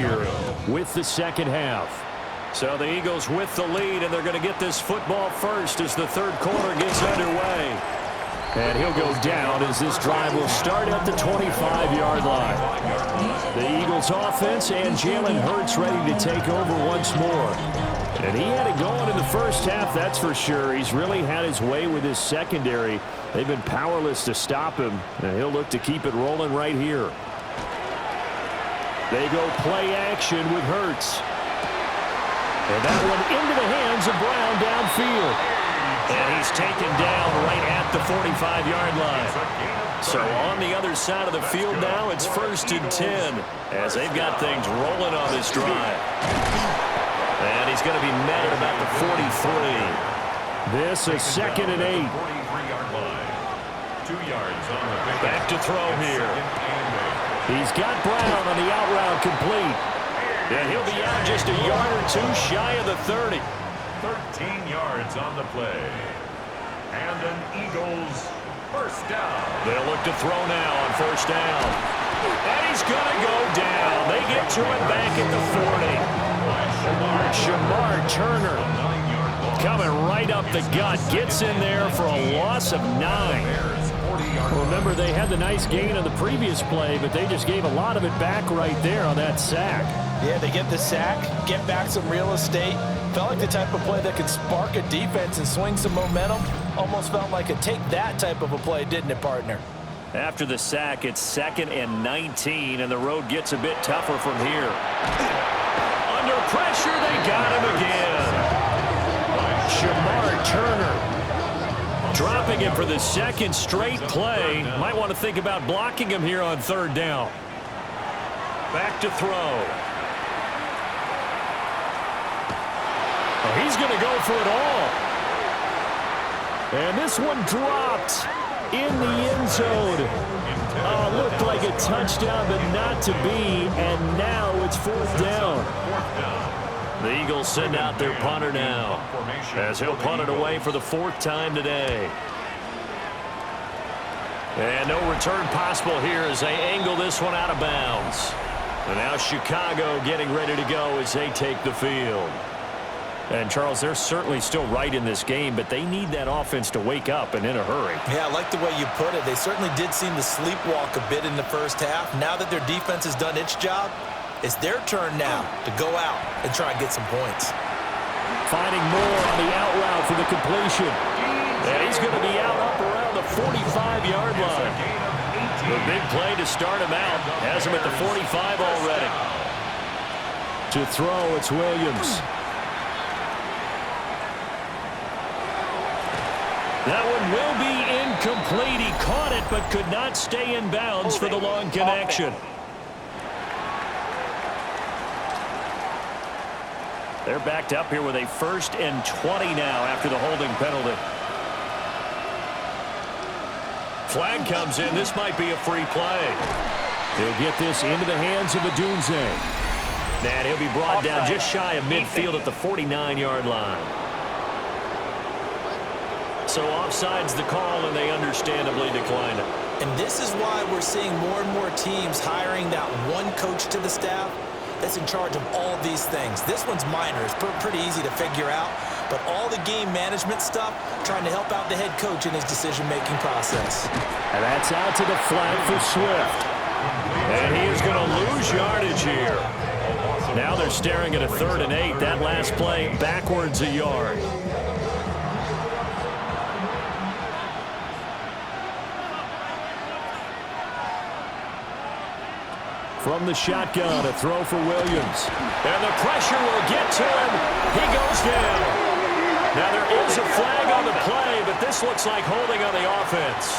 here with the second half. So the Eagles with the lead, and they're going to get this football first as the third quarter gets underway. And he'll go down as this drive will start at the 25-yard line. The Eagles offense and Jalen Hurts ready to take over once more. And he had it going in the first half, that's for sure. He's really had his way with his secondary. They've been powerless to stop him, and he'll look to keep it rolling right here. They go play action with Hurts. And that one into the hands of Brown downfield. And he's taken down right at the 45-yard line. So on the other side of the field now, it's 1st and 10 as they've got things rolling on this drive. And he's going to be met at about the 43. This is 2nd and 8. 2 yards on the pick. Back to throw here. He's got Brown on the out route complete. And he'll be out just a yard or two shy of the 30. 13 yards on the play. And an Eagles first down. They'll look to throw now on 1st down. And he's going to go down. They get to him back at the 40. Shamar Turner coming right up the gut. Gets in there for a loss of 9. Remember, they had the nice gain on the previous play, but they just gave a lot of it back right there on that sack. Yeah, they get the sack, get back some real estate. Felt like the type of play that could spark a defense and swing some momentum. Almost felt like a take that type of a play, didn't it, partner? After the sack, it's 2nd and 19, and the road gets a bit tougher from here. Under pressure, they got him again. Shamar Turner dropping it for the 2nd straight play. Might want to think about blocking him here on 3rd down. Back to throw. Oh, he's going to go for it all. And this one dropped in the end zone. Oh, looked like a touchdown, but not to be. And now it's 4th down. The Eagles send out their punter now as he'll punt it away for the 4th time today. And no return possible here as they angle this one out of bounds. And now Chicago getting ready to go as they take the field. And, Charles, they're certainly still right in this game, but they need that offense to wake up and in a hurry. Yeah, I like the way you put it. They certainly did seem to sleepwalk a bit in the first half. Now that their defense has done its job, it's their turn now to go out and try and get some points. Finding more on the out route for the completion. And he's going to be out up around the 45-yard line. The big play to start him out. Has him at the 45 already. To throw, it's Williams. That one will be incomplete. He caught it but could not stay in bounds for the long connection. They're backed up here with a 1st and 20 now after the holding penalty. Flag comes in. This might be a free play. He'll get this into the hands of Adunze. And he'll be brought down just shy of midfield at the 49-yard line. So offside's the call, and they understandably decline it. And this is why we're seeing more and more teams hiring that one coach to the staff that's in charge of all these things. This one's minor. It's pretty easy to figure out. But all the game management stuff, trying to help out the head coach in his decision-making process. And that's out to the flag for Swift. And he is going to lose yardage here. Now they're staring at a 3rd and 8. That last play backwards a yard. From the shotgun, a throw for Williams. And the pressure will get to him. He goes down. Now there is a flag on the play, but this looks like holding on the offense.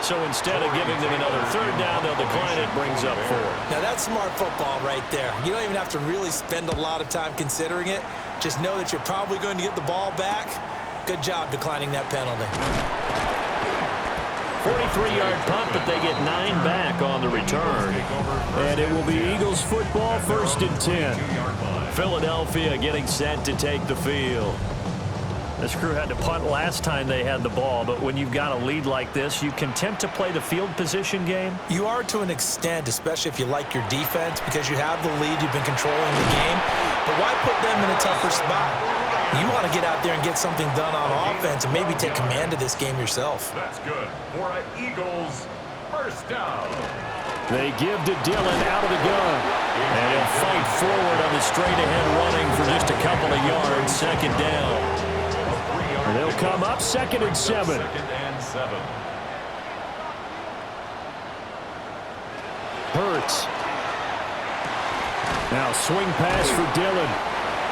So instead of giving them another 3rd down, they'll decline it. Brings up 4. Now that's smart football right there. You don't even have to really spend a lot of time considering it. Just know that you're probably going to get the ball back. Good job declining that penalty. 43-yard punt, but they get 9 back on the return. And it will be Eagles football, 1st and 10. Philadelphia getting set to take the field. This crew had to punt last time they had the ball, but when you've got a lead like this, you can tempt to play the field position game? You are to an extent, especially if you like your defense, because you have the lead, you've been controlling the game. But why put them in a tougher spot? You want to get out there and get something done on offense and maybe take command of this game yourself. That's good for an Eagles first down. They give to Dillon out of the gun. And he'll fight forward on the straight-ahead running for just a couple of yards. Second down. They'll come up 2nd and 7. 2nd and 7. Hurts. Now swing pass for Dillon.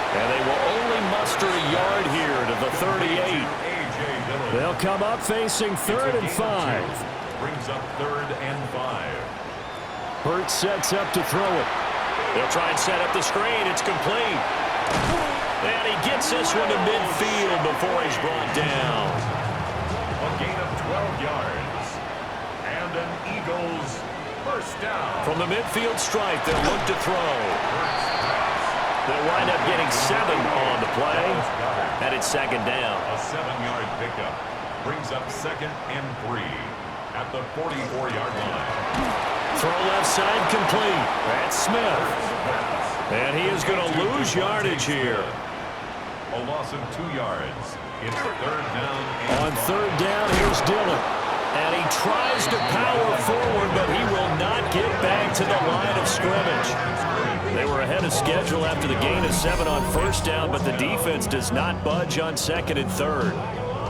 And they will only muster a yard here to the 38. They'll come up facing 3rd and 5. Brings up 3rd and 5. Hurts sets up to throw it. They'll try and set up the screen. It's complete. And he gets this one to midfield before he's brought down. A gain of 12 yards. And an Eagles first down. From the midfield stripe, they'll look to throw. They'll wind up getting 7 on the play. And it's 2nd down. A 7-yard pickup. Brings up 2nd and 3 at the 44-yard line. Throw left side complete. That's Smith. And he is going to lose yardage here. A loss of 2 yards. It's 3rd down. On 3rd down, here's Dillon. And he tries to power forward, but he will not get back to the line of scrimmage. They were ahead of schedule after the gain of 7 on 1st down, but the defense does not budge on 2nd and 3rd.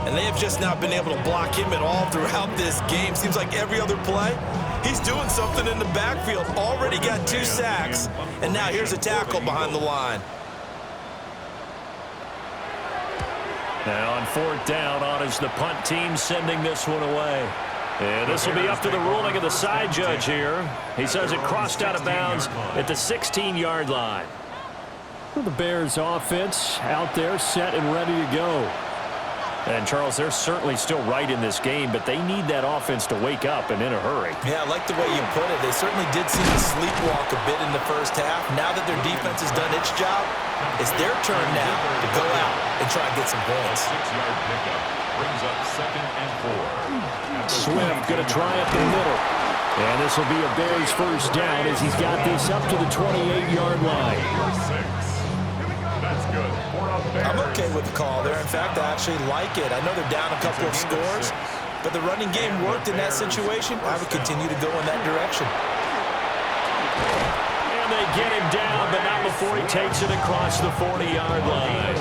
And they have just not been able to block him at all throughout this game. Seems like every other play, he's doing something in the backfield. Already got 2 sacks, and now here's a tackle behind the line. Now on 4th down, on is the punt team sending this one away. And this will be up to the ruling of the side judge here. He says it crossed out of bounds at the 16-yard line. Well, the Bears offense out there set and ready to go. And, Charles, they're certainly still right in this game, but they need that offense to wake up and in a hurry. Yeah, I like the way you put it. They certainly did seem to sleepwalk a bit in the first half. Now that their defense has done its job, it's their turn now to go out and try and get some points. 6-yard pickup brings up 2nd and 4. Swift going to try up the middle. And this will be a Bears first down as he's got this up to the 28-yard line. That's good. I'm okay with the call there. In fact, I actually like it. I know they're down a couple of scores, but the running game worked in that situation. I would continue to go in that direction. And they get him down, but not before he takes it across the 40-yard line.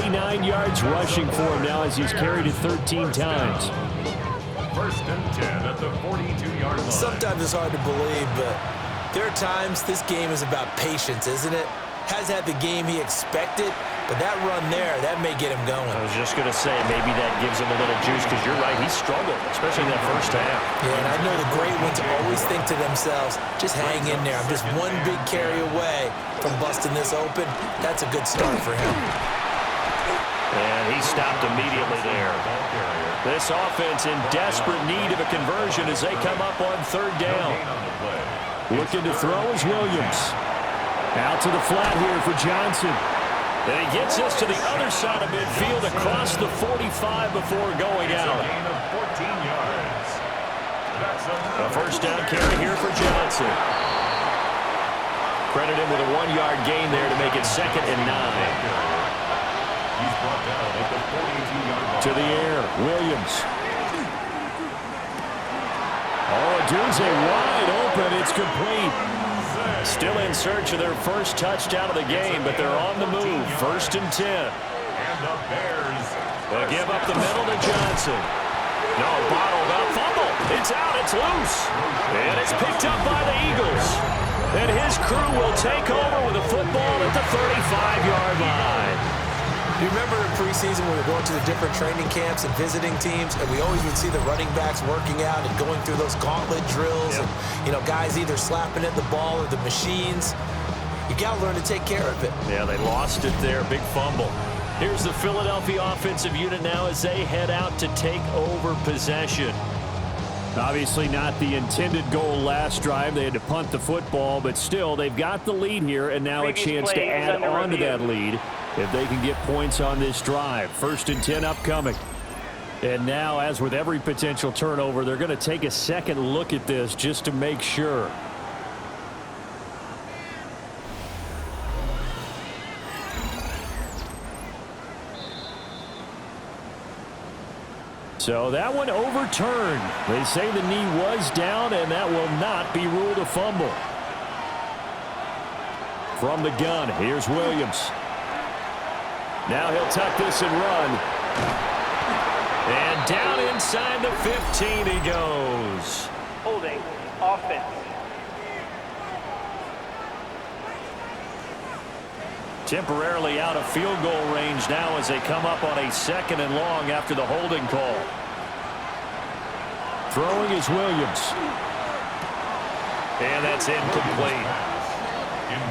49 yards rushing for him now as he's carried it 13 times. 1st and 10 at the 42-yard line. Sometimes it's hard to believe, but there are times this game is about patience, isn't it? Has had the game he expected, but that run there, that may get him going. I was just going to say, maybe that gives him a little juice, because you're right, he struggled, especially in that first half. Yeah, and I know the great ones always think to themselves, just hang in there. I'm just one big carry away from busting this open. That's a good start for him. And he stopped immediately there. This offense in desperate need of a conversion as they come up on 3rd down. Looking to throw is Williams. Out to the flat here for Johnson. And he gets this to the other side of midfield across the 45 before going out. A gain of 14 yards. A first down carry here for Johnson. Credit him with a 1-yard gain there to make it 2nd and 9. He's brought down at the 42-yard line. To the air, Williams. Oh, Dulce wide open. It's complete. Still in search of their first touchdown of the game, but they're on the move. 1st and 10. And the Bears They give up the middle to Johnson. No, bottled up, fumble. It's out, it's loose. And it's picked up by the Eagles. And his crew will take over with a football at the 35-yard line. Do you remember in preseason when we were going to the different training camps and visiting teams, and we always would see the running backs working out and going through those gauntlet drills, and, you know, guys either slapping at the ball or the machines. You got to learn to take care of it. Yeah, they lost it there. Big fumble. Here's the Philadelphia offensive unit now as they head out to take over possession. Obviously not the intended goal last drive. They had to punt the football, but still they've got the lead here, and now a chance to add on to that lead if they can get points on this drive. 1st and 10 upcoming. And now, as with every potential turnover, they're going to take a second look at this just to make sure. So that one overturned. They say the knee was down, and that will not be ruled a fumble. From the gun, here's Williams. Now he'll tuck this and run. And down inside the 15 he goes. Holding offense. Temporarily out of field goal range now as they come up on a 2nd and long after the holding call. Throwing is Williams. And that's incomplete.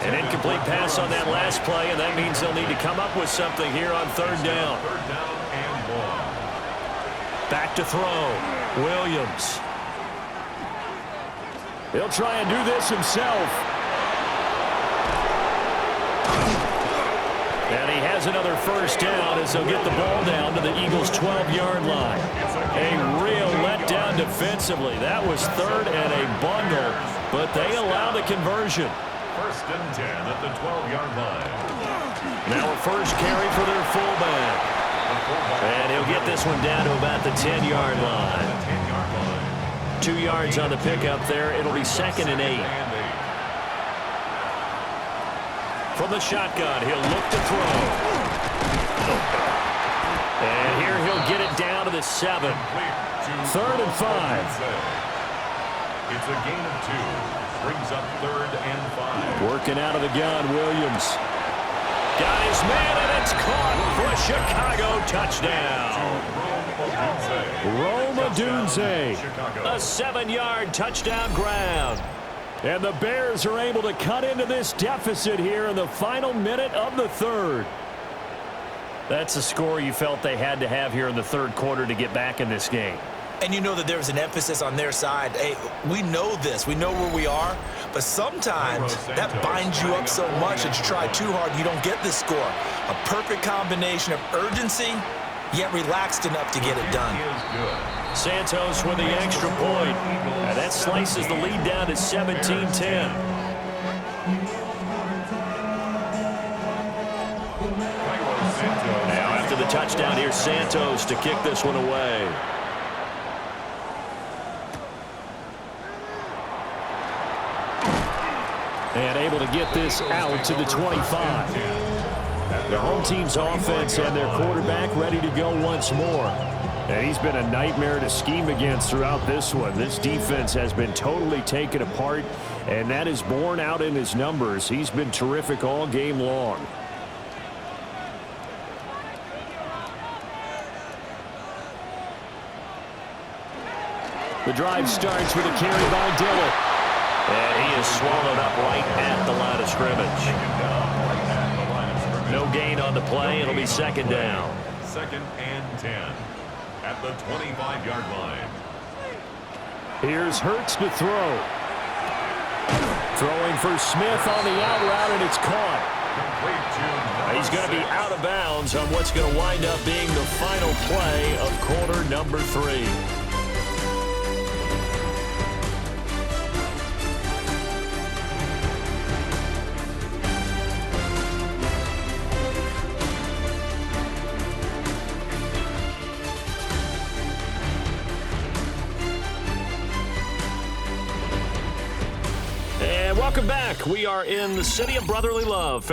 An incomplete pass on that last play, and that means they'll need to come up with something here on 3rd down. Back to throw. Williams. He'll try and do this himself. And he has another 1st down as they'll get the ball down to the Eagles' 12-yard line. A real letdown defensively. That was 3rd and a bundle, but they allow the conversion. 1st and 10 at the 12-yard line. Now a first carry for their fullback. And he'll get this one down to about the 10-yard line. 2 yards on the pickup there. It'll be 2nd and 8. From the shotgun, he'll look to throw. And here he'll get it down to the 7. 3rd and 5. It's a gain of 2. Brings up 3rd and 5. Working out of the gun, Williams. Got his man, and it's caught for a Chicago touchdown. Rome Odunze, a 7-yard touchdown grab. And the Bears are able to cut into this deficit here in the final minute of the 3rd. That's a score you felt they had to have here in the 3rd quarter to get back in this game. And you know that there's an emphasis on their side. Hey, we know this. We know where we are. But sometimes that binds you up so much that you try too hard and you don't get this score. A perfect combination of urgency, yet relaxed enough to get it done. Santos with the extra point. And that slices the lead down to 17-10. Now after the touchdown, here's Santos to kick this one away. And able to get this out to the 25. The home team's offense and their quarterback ready to go once more. And he's been a nightmare to scheme against throughout this one. This defense has been totally taken apart, and that is borne out in his numbers. He's been terrific all game long. The drive starts with a carry by Dillon. And he is swallowed up right at the line of scrimmage. No gain on the play. It'll be 2nd down. 2nd and 10 at the 25-yard line. Here's Hurts to throw. Throwing for Smith on the out route, and it's caught. He's going to be out of bounds on what's going to wind up being the final play of quarter number 3. Welcome back. We are in the city of brotherly love.